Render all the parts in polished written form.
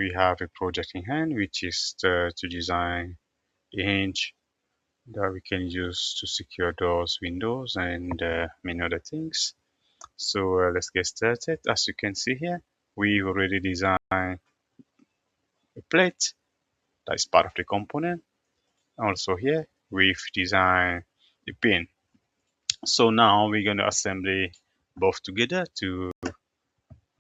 we have a project in hand, which is to design a hinge that we can use to secure doors, windows, and many other things. So let's get started. As you can see here, we already designed a plate that is part of the component. Also here, we've designed a pin. So now we're going to assemble both together to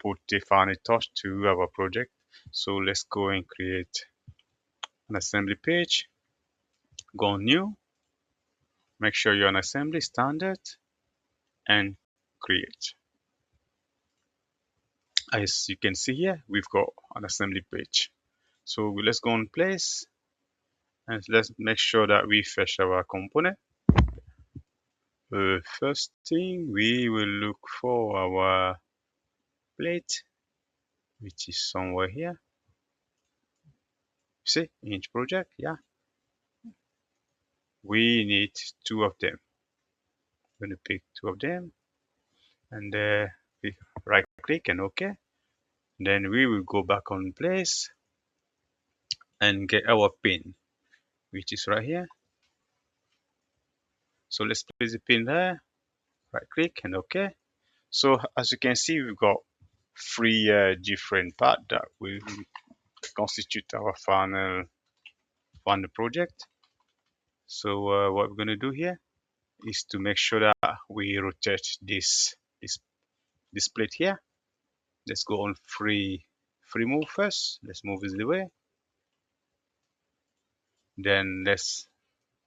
put a final touch to our project. So let's go and create an assembly page. Go on new, make sure you're on assembly standard, and create. As you can see here, we've got an assembly page. So let's go on place and let's make sure that we fetch our component. First thing, we will look for our plate, which is somewhere here. See, Hinge project, yeah. We need two of them. I'm going to pick two of them and right click and OK. Then we will go back on place and get our pin, which is right here. So let's place the pin there, right click and OK. So as you can see, we've got three different parts that will constitute our final project. So what we're going to do here is to make sure that we rotate this plate here. Let's go on free move first. Let's move this the way. Then let's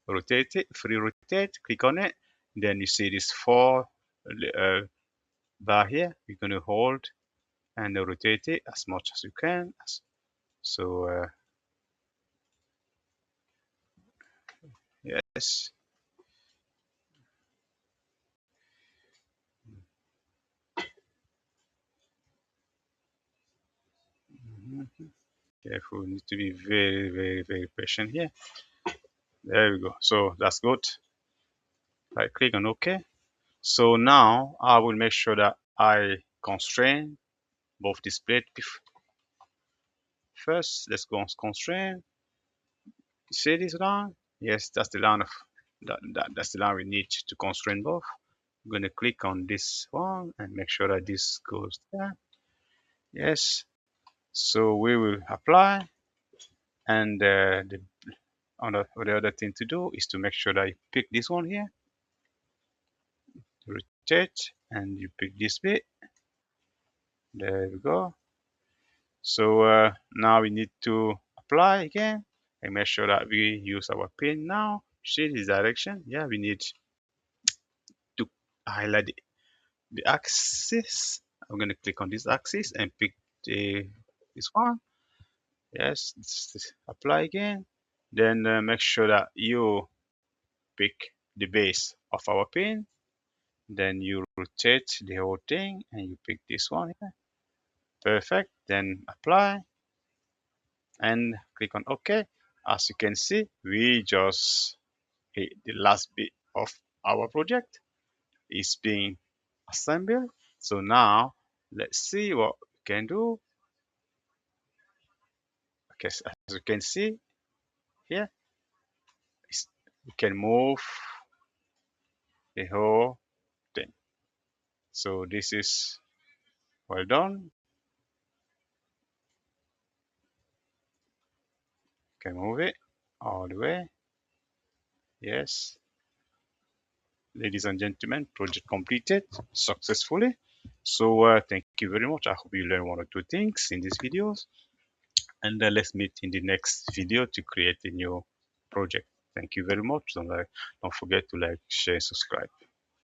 rotate it, free rotate, click on it. Then you see this four bar here. You're going to hold and rotate it as much as you can. So yes. Careful, we need to be very, very, very patient here. There we go. So that's good. Right click on OK. So now I will make sure that I constrain both display. First, let's go on constraint. See this line? Yes, that's the line of that's the line we need to constrain both. I'm going to click on this one and make sure that this goes there. Yes. So we will apply, and the other thing to do is to make sure that you pick this one here, rotate, and you pick this bit. There we go. So now we need to apply again and make sure that we use our pin now. See this direction? Yeah, we need to highlight the axis. I'm going to click on this axis and pick this one. Yes, apply again. Then make sure that you pick the base of our pin. Then you rotate the whole thing and you pick this one here. Perfect. Then apply and click on OK. As you can see, we just hit the last bit of our project is being assembled. So now let's see what we can do. Okay, so as you can see here, we can move the whole thing. So this is well done. Can move it all the way. Yes. Ladies and gentlemen, project completed successfully. So thank you very much. I hope you learned one or two things in these videos. And let's meet in the next video to create a new project. Thank you very much. Don't forget to like, share, subscribe.